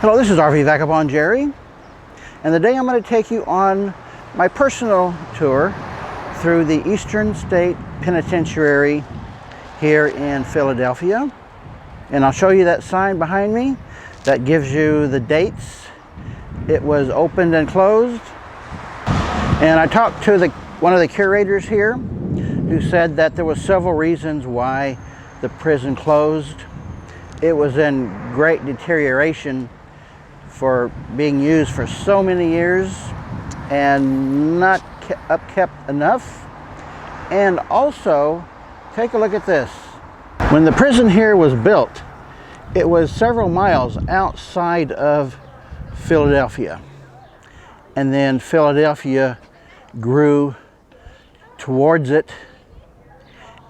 Hello, this is RV Vagabond Jerry, and today I'm going to take you on my personal tour through the Eastern State Penitentiary here in Philadelphia. And I'll show you that sign behind me that gives you the dates it was opened and closed. And I talked to one of the curators here who said that there was several reasons why the prison closed. It was in great deterioration for being used for so many years and not upkept enough. And also, take a look at this. When the prison here was built, it was several miles outside of Philadelphia. And then Philadelphia grew towards it.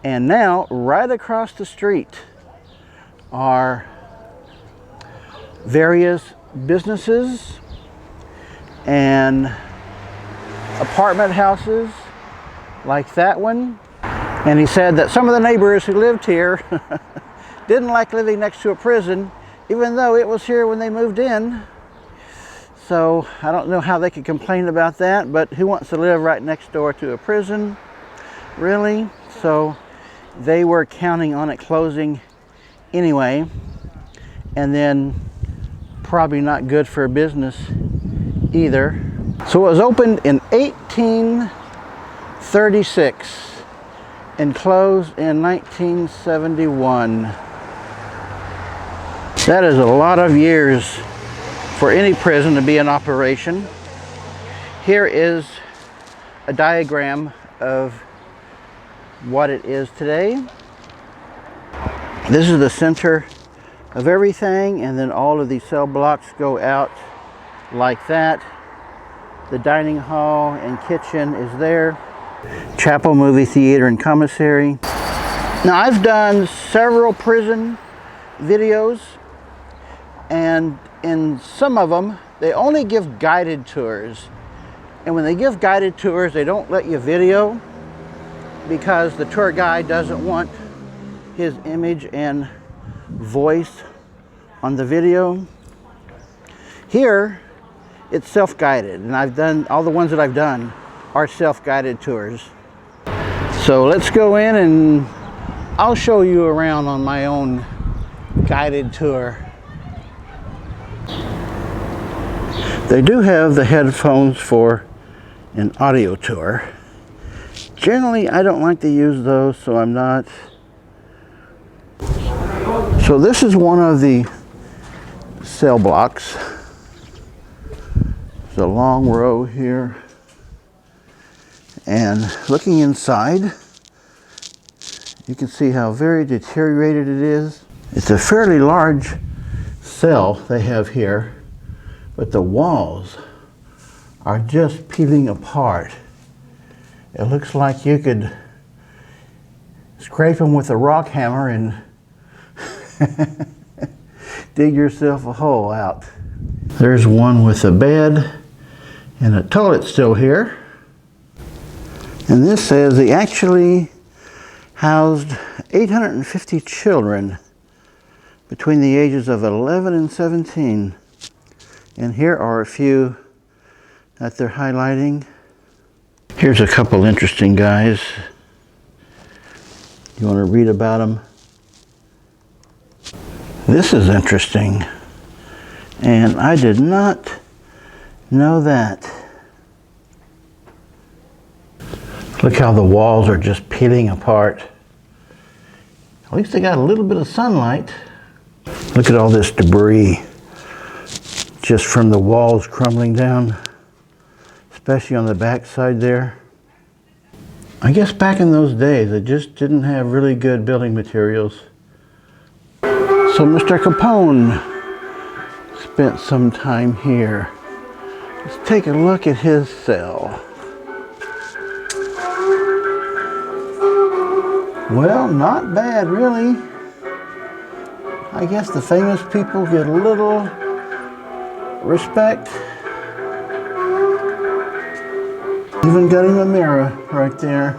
And now, right across the street are various businesses and apartment houses like that one. And he said that some of the neighbors who lived here didn't like living next to a prison, even though it was here when they moved in. So I don't know how they could complain about that, but who wants to live right next door to a prison, really? So they were counting on it closing anyway, and then probably not good for business either. So it was opened in 1836 and closed in 1971. That is a lot of years for any prison to be in operation. Here is a diagram of what it is today. This is the center of everything, and then all of these cell blocks go out like that. The dining hall and kitchen is there. Chapel, movie theater, and commissary. Now, I've done several prison videos, and in some of them, they only give guided tours. And when they give guided tours, they don't let you video because the tour guide doesn't want his image and voice on the video. Here, it's self-guided, and I've done all the ones that I've done are self-guided tours. So let's go in and I'll show you around on my own guided tour. They do have the headphones for an audio tour. Generally, I don't like to use those, so I'm not. So this is one of the cell blocks. There's a long row here. And looking inside, you can see how very deteriorated it is. It's a fairly large cell they have here, but the walls are just peeling apart. It looks like you could scrape them with a rock hammer and dig yourself a hole out. There's one with a bed and a toilet still here. And this says they actually housed 850 children between the ages of 11 and 17. And here are a few that they're highlighting. Here's a couple interesting guys. You want to read about them? This is interesting, and I did not know that. Look how the walls are just peeling apart. At least they got a little bit of sunlight. Look at all this debris just from the walls crumbling down, especially on the back side there. I guess back in those days, they just didn't have really good building materials. So Mr. Capone spent some time here. Let's take a look at his cell. Well, not bad, really. I guess the famous people get a little respect. Even got him a mirror right there.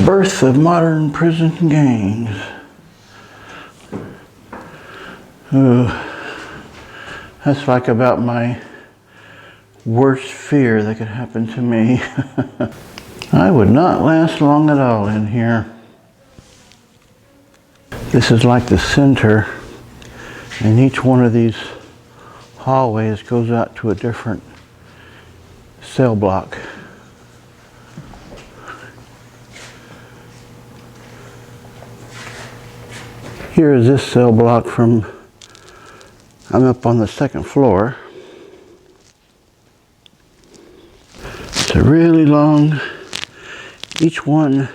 Birth of modern prison gangs. Ooh, that's like about my worst fear that could happen to me. I would not last long at all in here. This is like the center, and each one of these hallways goes out to a different cell block. Here is this cell block from, I'm up on the second floor. It's a really long, each one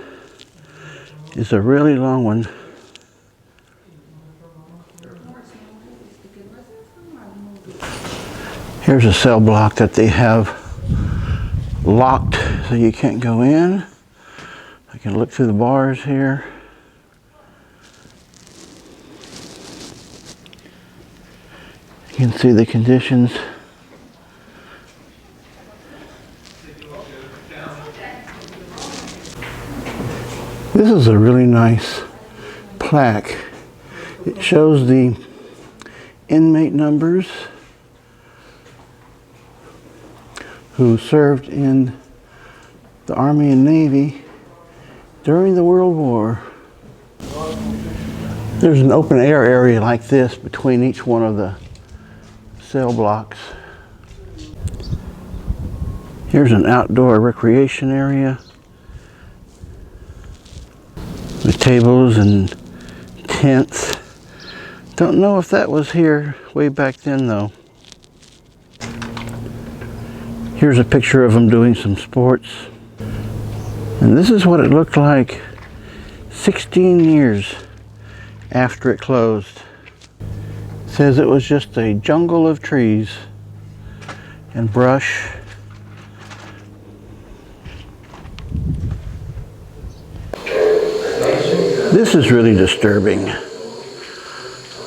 is a really long one. Here's a cell block that they have locked so you can't go in. I can look through the bars here. You can see the conditions. This is a really nice plaque. It shows the inmate numbers who served in the Army and Navy during the World War. There's an open air area like this between each one of the cell blocks. Here's an outdoor recreation area with tables and tents. Don't know if that was here way back then though. Here's a picture of them doing some sports. And this is what it looked like 16 years after it closed. It says it was just a jungle of trees and brush. This is really disturbing.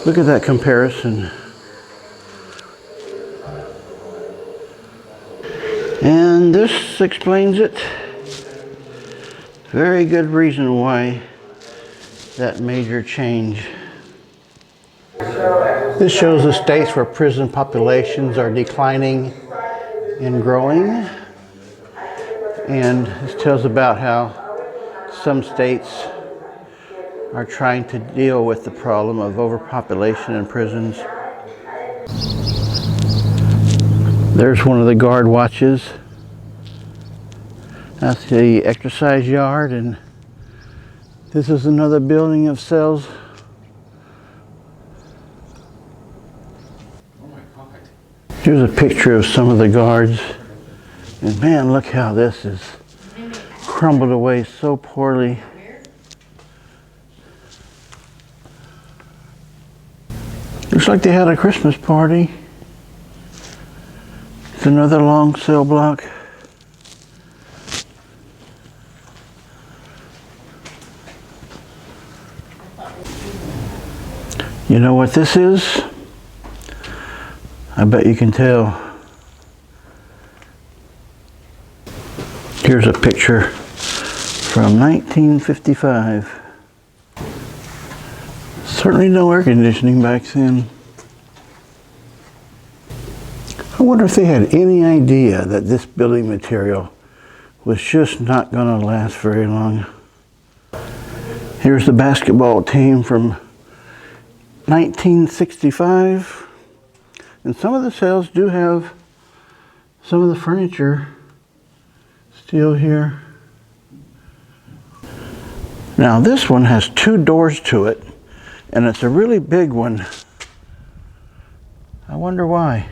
Look at that comparison. And this explains it. Very good reason why that major change. This shows the states where prison populations are declining and growing. And this tells about how some states are trying to deal with the problem of overpopulation in prisons. There's one of the guard watches. That's the exercise yard, and this is another building of cells. Here's a picture of some of the guards. And man, look how this is crumbled away so poorly. Looks like they had a Christmas party. It's another long cell block. You know what this is? I bet you can tell. Here's a picture from 1955. Certainly no air conditioning back then. I wonder if they had any idea that this building material was just not going to last very long. Here's the basketball team from 1965. And some of the cells do have some of the furniture still here. Now this one has 2 doors to it, and it's a really big one. I wonder why.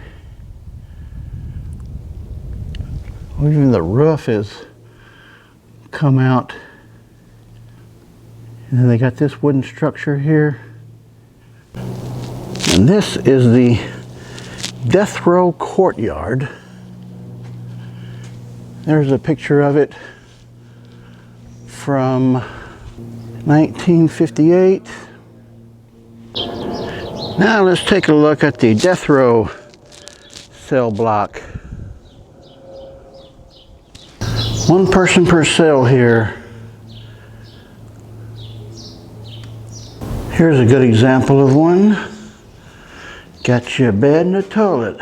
Even the roof has come out. And then they got this wooden structure here. And this is the death row courtyard. There's a picture of it from 1958. Now let's take a look at the death row cell block. 1 person per cell here. Here's a good example of one. Got you a bed and a toilet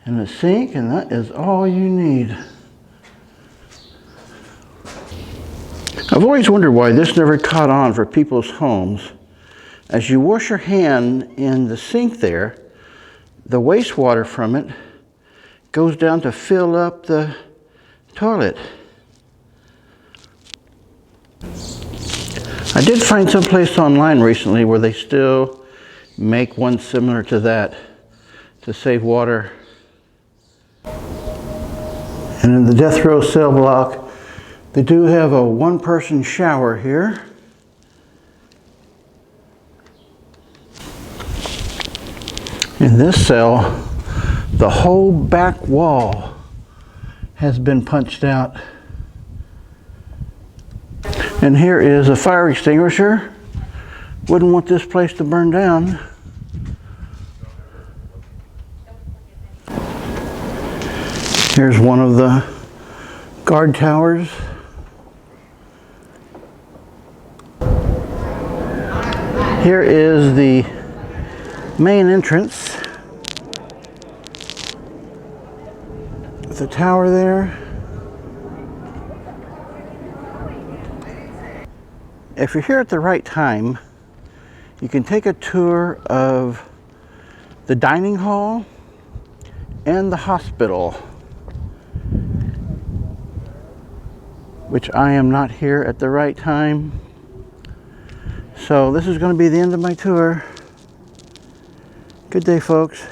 and a sink, and that is all you need. I've always wondered why this never caught on for people's homes. As you wash your hand in the sink there, the wastewater from it goes down to fill up the toilet. I did find some place online recently where they still make one similar to that to save water. And in the death row cell block, they do have a one-person shower here. In this cell, the whole back wall has been punched out. And here is a fire extinguisher. Wouldn't want this place to burn down. Here's one of the guard towers. Here is the main entrance with the tower there. If you're here at the right time, you can take a tour of the dining hall and the hospital, which I am not here at the right time. So this is going to be the end of my tour. Good day, folks.